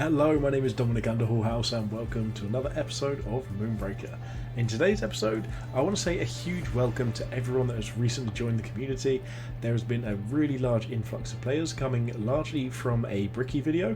Hello, my name is Dominic Underhallhouse and welcome to another episode of Moonbreaker. In today's episode, I want to say a huge welcome to everyone that has recently joined the community. There has been a really large influx of players coming largely from a Bricky video,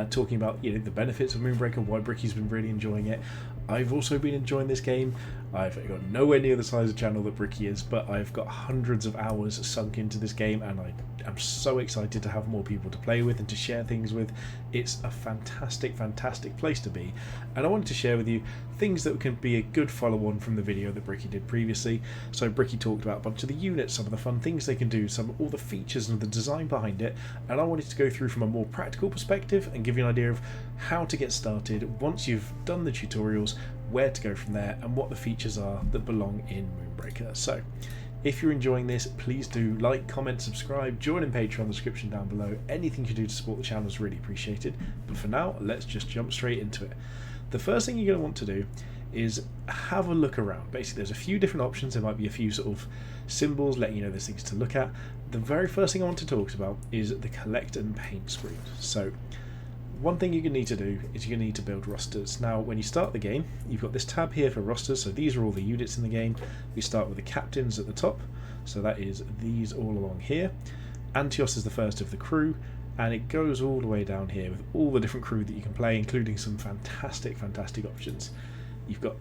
talking about the benefits of Moonbreaker, why Bricky's been really enjoying it. I've also been enjoying this game. I've got nowhere near the size of channel that Bricky is, but I've got hundreds of hours sunk into this game and I am so excited to have more people to play with and to share things with. It's a fantastic place to be, and I wanted to share with you things that can be a good follow-on from the video that Bricky did previously. So Bricky talked about a bunch of the units, some of the fun things they can do, all the features and the design behind it, and I wanted to go through from a more practical perspective and give you an idea of how to get started once you've done the tutorials, where to go from there, and what the features are that belong in Moonbreaker. So if you're enjoying this, please do like, comment, subscribe, join in Patreon, the description down below. Anything you do to support the channel is really appreciated. But for now, let's just jump straight into it. The first thing you're going to want to do is have a look around. Basically, there's a few different options. There might be a few sort of symbols letting you know there's things to look at. The very first thing I want to talk about is the collect and paint screen. So one thing you're going to need to do is you're going to need to build rosters. Now, when you start the game, you've got this tab here for rosters, so these are all the units in the game. We start with the captains at the top, so that is these all along here. Antios is the first of the crew, and it goes all the way down here with all the different crew that you can play, including some fantastic options. You've got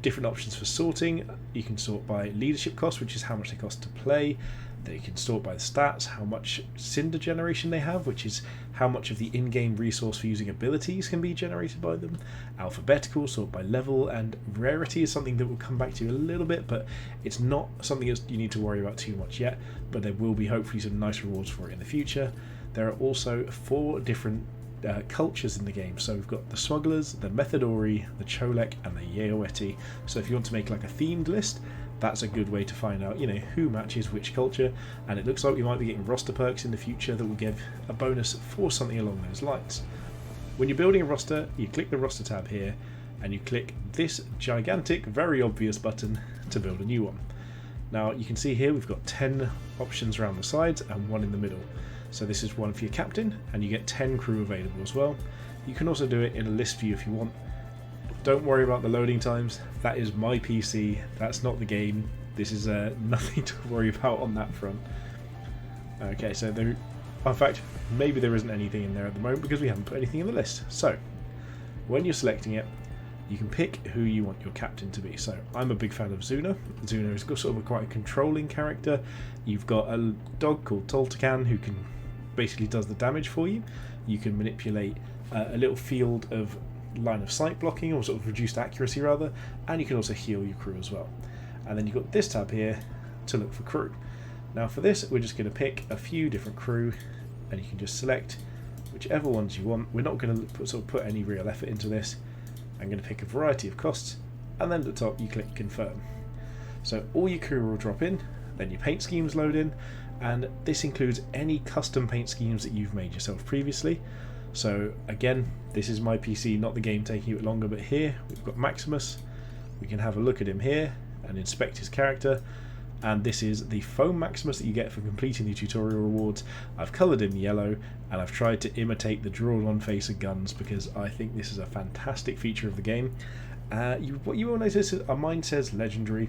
different options for sorting. You can sort by leadership cost, which is how much they cost to play. They can sort by the stats, how much cinder generation they have, which is how much of the in-game resource for using abilities can be generated by them. Alphabetical, sort by level, and rarity is something that will come back to you a little bit, but it's not something you need to worry about too much yet, but there will be hopefully some nice rewards for it in the future. There are also 4 different cultures in the game. So we've got the Smugglers, the Methadori, the Cholek, and the Yeoeti. So if you want to make like a themed list, that's a good way to find out, who matches which culture. And it looks like we might be getting roster perks in the future that will give a bonus for something along those lines. When you're building a roster, you click the roster tab here, and you click this gigantic, very obvious button to build a new one. Now you can see here we've got 10 options around the sides and 1 in the middle. So this is one for your captain, and you get 10 crew available as well. You can also do it in a list view if you want. Don't worry about the loading times. That is my PC. That's not the game. This is nothing to worry about on that front. Okay, so there, in fact, maybe there isn't anything in there at the moment because we haven't put anything in the list. So when you're selecting it, you can pick who you want your captain to be. So I'm a big fan of Zuna. Zuna is sort of quite a controlling character. You've got a dog called Toltecan who can basically does the damage for you. You can manipulate a little field of line of sight blocking, or sort of reduced accuracy rather, and you can also heal your crew as well. And then you've got this tab here to look for crew. Now for this, we're just going to pick a few different crew, and you can just select whichever ones you want. We're not going to put any real effort into this. I'm going to pick a variety of costs, and then at the top you click confirm. So all your crew will drop in, then your paint schemes load in, and this includes any custom paint schemes that you've made yourself previously. So again, this is my PC, not the game taking a bit longer, but here we've got Maximus. We can have a look at him here and inspect his character, and this is the foam Maximus that you get for completing the tutorial rewards. I've coloured him yellow, and I've tried to imitate the drawn on face of guns because I think this is a fantastic feature of the game. What you will notice is mine says legendary.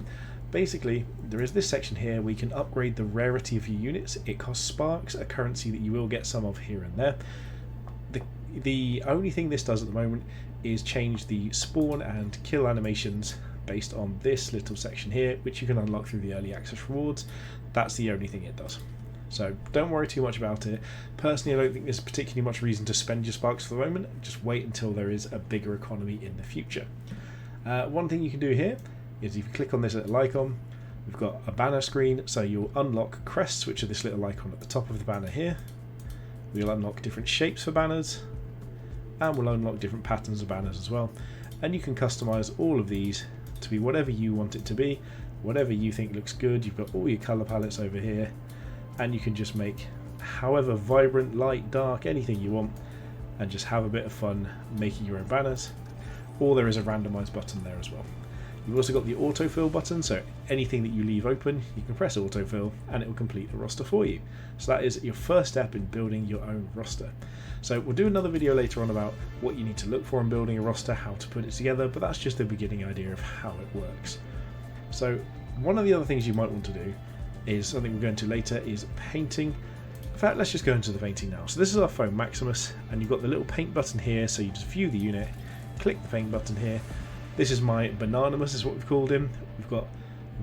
Basically, there is this section here where you can upgrade the rarity of your units. It costs sparks, a currency that you will get some of here and there. The only thing this does at the moment is change the spawn and kill animations based on this little section here, which you can unlock through the early access rewards. That's the only thing it does. So don't worry too much about it. Personally, I don't think there's particularly much reason to spend your sparks for the moment. Just wait until there is a bigger economy in the future. One thing you can do here is if you click on this little icon, we've got a banner screen, so you'll unlock crests, which are this little icon at the top of the banner here. We'll unlock different shapes for banners, and we'll unlock different patterns of banners as well. And you can customize all of these to be whatever you want it to be, whatever you think looks good. You've got all your color palettes over here, and you can just make however vibrant, light, dark, anything you want, and just have a bit of fun making your own banners. Or there is a randomize button there as well. You've also got the autofill button, so anything that you leave open, you can press autofill and it will complete the roster for you. So that is your first step in building your own roster. So we'll do another video later on about what you need to look for in building a roster, how to put it together, but that's just the beginning idea of how it works. So one of the other things you might want to do is something we're going to later is painting. In fact, let's just go into the painting now. So this is our Foam Maximus, and you've got the little paint button here, so you just view the unit, click the paint button here. This is my Bananamus, is what we've called him. We've got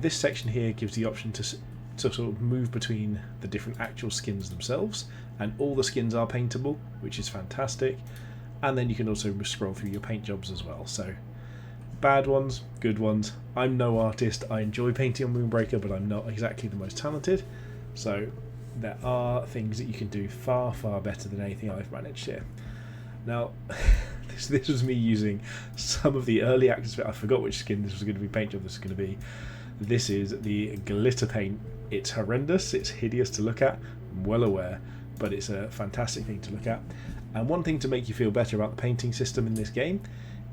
this section here, gives the option to sort of move between the different actual skins themselves, and all the skins are paintable, which is fantastic. And then you can also scroll through your paint jobs as well. So bad ones, good ones. I'm no artist. I enjoy painting on Moonbreaker, but I'm not exactly the most talented. So there are things that you can do far, far better than anything I've managed here. Now, this was me using some of the early access. I forgot which skin this was going to be, paint job this is going to be. This is the glitter paint. It's horrendous, it's hideous to look at, I'm well aware, but it's a fantastic thing to look at. And one thing to make you feel better about the painting system in this game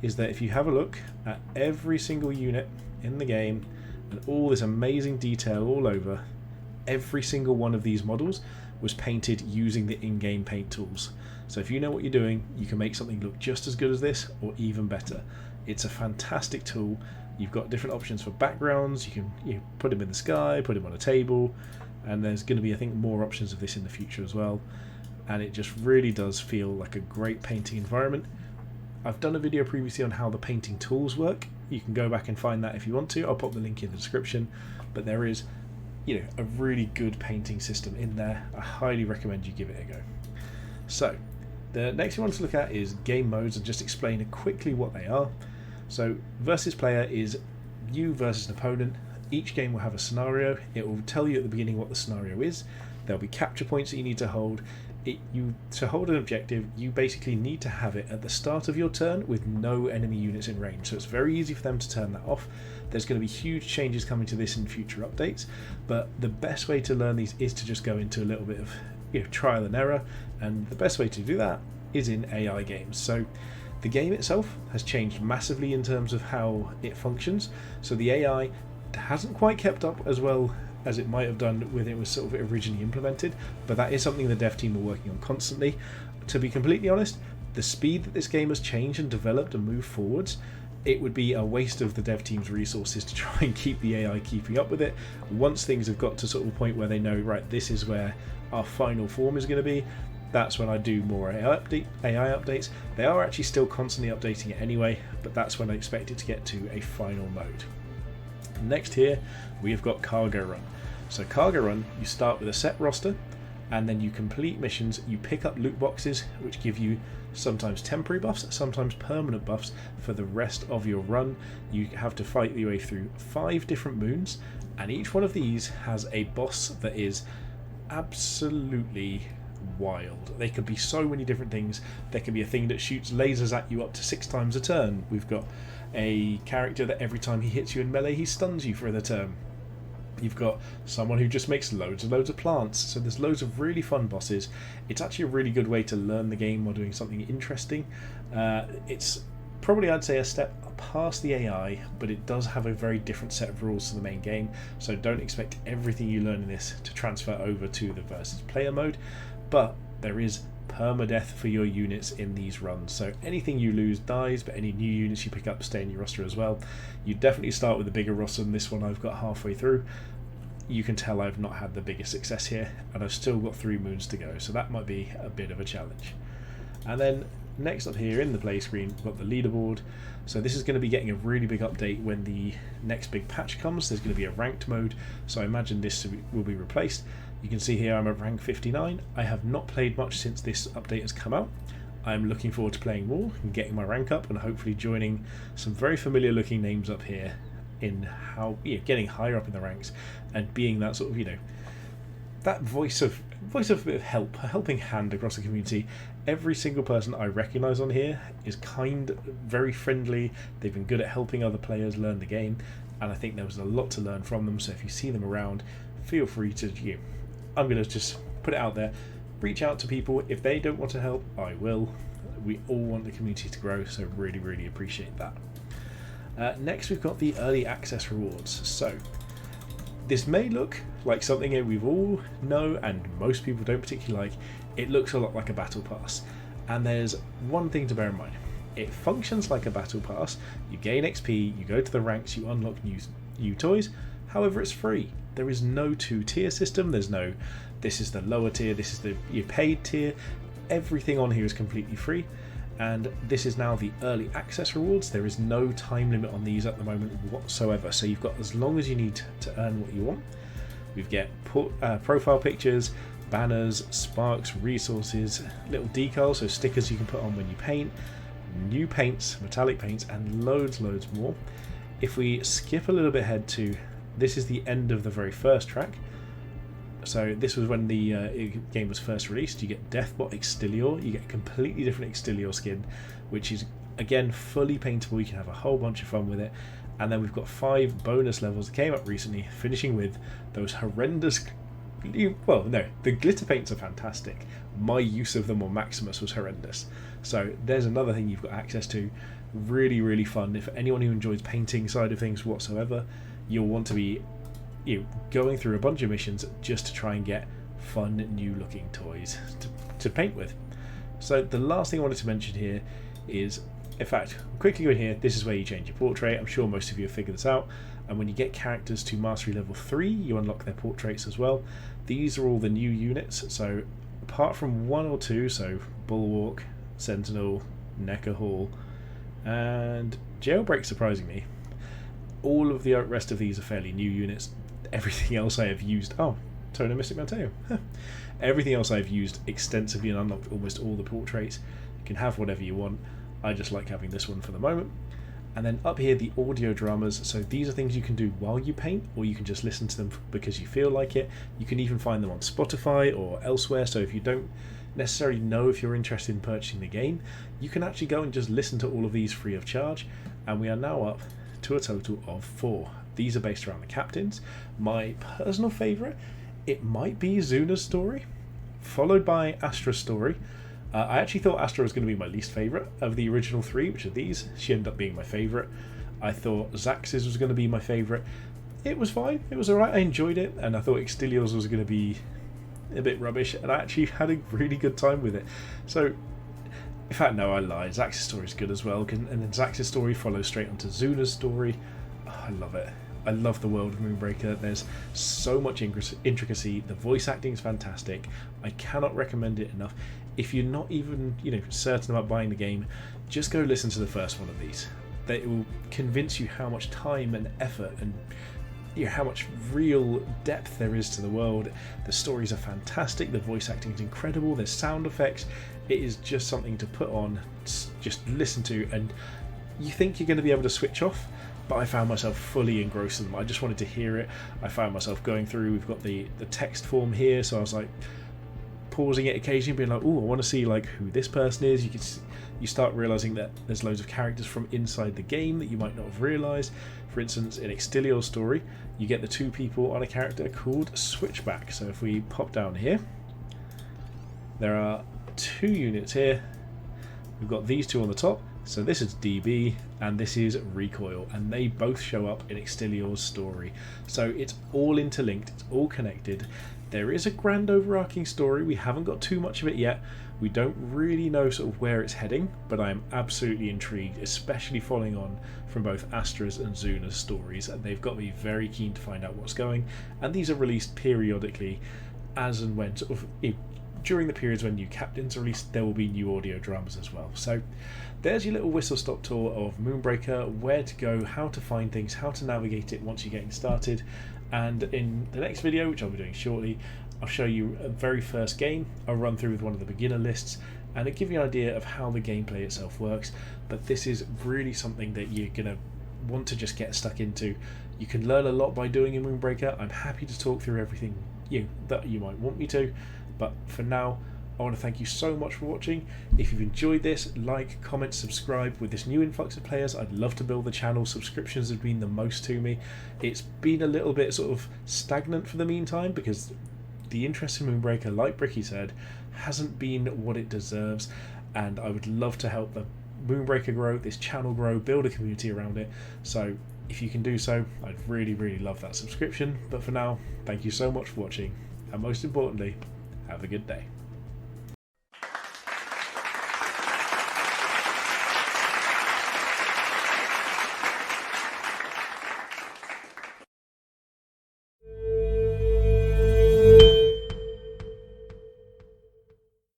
is that if you have a look at every single unit in the game and all this amazing detail all over, every single one of these models was painted using the in-game paint tools. So if you know what you're doing, you can make something look just as good as this or even better. It's a fantastic tool. You've got different options for backgrounds. You can put them in the sky, put them on a table, and there's going to be, I think, more options of this in the future as well. And it just really does feel like a great painting environment. I've done a video previously on how the painting tools work. You can go back and find that if you want to. I'll pop the link in the description. But there is, a really good painting system in there. I highly recommend you give it a go. So the next thing I want to look at is game modes and just explain quickly what they are. So versus player is you versus an opponent. Each game will have a scenario. It will tell you at the beginning what the scenario is. There'll be capture points that you need to hold. To hold an objective, you basically need to have it at the start of your turn with no enemy units in range. So it's very easy for them to turn that off. There's going to be huge changes coming to this in future updates, but the best way to learn these is to just go into a little bit of trial and error, and the best way to do that is in AI games. So the game itself has changed massively in terms of how it functions. So the AI hasn't quite kept up as well as it might have done when it was sort of originally implemented, but that is something the dev team are working on constantly. To be completely honest, the speed that this game has changed and developed and moved forwards, it would be a waste of the dev team's resources to try and keep the AI keeping up with it. Once things have got to sort of a point where they know, right, this is where our final form is going to be, that's when I do more AI updates. They are actually still constantly updating it anyway, but that's when I expect it to get to a final mode. Next here, we have got Cargo Run. So Cargo Run, you start with a set roster, and then you complete missions. You pick up loot boxes, which give you sometimes temporary buffs, sometimes permanent buffs for the rest of your run. You have to fight your way through 5 different moons, and each one of these has a boss that is absolutely wild. They could be so many different things. There could be a thing that shoots lasers at you up to 6 times a turn. We've got a character that every time he hits you in melee, he stuns you for the turn. You've got someone who just makes loads of plants. So there's loads of really fun bosses. It's actually a really good way to learn the game while doing something interesting. It's probably, I'd say, a step past the AI, but it does have a very different set of rules to the main game. So don't expect everything you learn in this to transfer over to the versus player mode. But there is permadeath for your units in these runs, so anything you lose dies, but any new units you pick up stay in your roster as well. You definitely start with a bigger roster than this one I've got halfway through. You can tell I've not had the biggest success here, and I've still got 3 moons to go, so that might be a bit of a challenge. And then next up here in the play screen, we've got the leaderboard. So this is going to be getting a really big update when the next big patch comes. There's going to be a ranked mode, so I imagine this will be replaced. You can see here I'm at rank 59. I have not played much since this update has come out. I'm looking forward to playing more and getting my rank up, and hopefully joining some very familiar looking names up here in how getting higher up in the ranks and being that sort of that voice of a bit of help, a helping hand across the community. Every single person I recognise on here is kind, very friendly. They've been good at helping other players learn the game, and I think there was a lot to learn from them. So if you see them around, feel free to I'm going to just put it out there. Reach out to people. If they don't want to help, I will. We all want the community to grow, so really, really appreciate that. Next we've got the early access rewards. So this may look like something that we've all know and most people don't particularly like. It looks a lot like a battle pass, and there's one thing to bear in mind. It functions like a battle pass. You gain XP, you go to the ranks, you unlock new toys. However, it's free. There is no two-tier system. There's no, this is the lower tier, this is the your paid tier. Everything on here is completely free, and this is now the early access rewards. There is no time limit on these at the moment whatsoever, so you've got as long as you need to earn what you want. We get profile pictures, banners, sparks, resources, little decals, so stickers you can put on when you paint, new paints, metallic paints, and loads more. If we skip a little bit ahead to, this is the end of the very first track. So this was when the game was first released. You get Deathbot Extilior, you get a completely different Extilior skin, which is again fully paintable. You can have a whole bunch of fun with it. And then we've got 5 bonus levels that came up recently, finishing with those horrendous, well, no, the glitter paints are fantastic. My use of them on Maximus was horrendous. So there's another thing you've got access to. Really fun. If anyone who enjoys painting side of things whatsoever, you'll want to be going through a bunch of missions just to try and get fun new looking toys to paint with. So the last thing I wanted to mention here is, in fact, quickly go in here, this is where you change your portrait. I'm sure most of you have figured this out. And when you get characters to mastery level 3, you unlock their portraits as well. These are all the new units. So apart from 1 or 2, so Bulwark, Sentinel, Necker Hall, and Jailbreak, surprisingly, all of the rest of these are fairly new units. Everything else I have used, Tono Mystic Mateo. Everything else I've used extensively and unlocked almost all the portraits. You can have whatever you want. I just like having this one for the moment. And then up here, the audio dramas. So these are things you can do while you paint, or you can just listen to them because you feel like it. You can even find them on Spotify or elsewhere. So if you don't necessarily know if you're interested in purchasing the game, you can actually go and just listen to all of these free of charge. And we are now up to a total of 4. These are based around the captains. My personal favourite, it might be Zuna's story, followed by Astra's story. I actually thought Astra was going to be my least favourite of the original 3, which are these. She ended up being my favourite. I thought Zax's was going to be my favourite. It was fine. It was alright. I enjoyed it. And I thought Extilior's was going to be a bit rubbish. And I actually had a really good time with it. So, in fact, no, I lied. Zax's story is good as well. And then Zax's story follows straight onto Zuna's story. Oh, I love it. I love the world of Moonbreaker. There's so much intricacy. The voice acting is fantastic. I cannot recommend it enough. If you're not even, certain about buying the game, just go listen to the first one of these. It will convince you how much time and effort and how much real depth there is to the world. The stories are fantastic. The voice acting is incredible. There's sound effects. It is just something to put on, just listen to, and you think you're going to be able to switch off. But I found myself fully engrossed in them. I just wanted to hear it. I found myself going through. We've got the text form here, so I was like pausing it occasionally, being like, "Oh, I want to see like who this person is." You start realizing that there's loads of characters from inside the game that you might not have realized. For instance, in Extilior's story, you get the 2 people on a character called Switchback. So if we pop down here, there are 2 units here. We've got these 2 on the top. So this is DB and this is Recoil, and they both show up in Extilior's story. So it's all interlinked, it's all connected. There is a grand overarching story. We haven't got too much of it yet. We don't really know sort of where it's heading, but I am absolutely intrigued, especially following on from both Astra's and Zuna's stories. They've got me very keen to find out what's going, and these are released periodically as and when sort of during the periods when new captains are released, there will be new audio dramas as well. So there's your little whistle-stop tour of Moonbreaker, where to go, how to find things, how to navigate it once you're getting started. And in the next video, which I'll be doing shortly, I'll show you a very first game. I'll run through with one of the beginner lists, and it'll give you an idea of how the gameplay itself works. But this is really something that you're going to want to just get stuck into. You can learn a lot by doing in Moonbreaker. I'm happy to talk through everything that you might want me to, but for now, I want to thank you so much for watching. If you've enjoyed this, like, comment, subscribe. With this new influx of players, I'd love to build the channel. Subscriptions have been the most to me. It's been a little bit sort of stagnant for the meantime because the interest in Moonbreaker, like Bricky said, hasn't been what it deserves, and I would love to help the Moonbreaker grow, this channel grow, build a community around it. So if you can do so, I'd really love that subscription. But for now, thank you so much for watching, and most importantly, have a good day.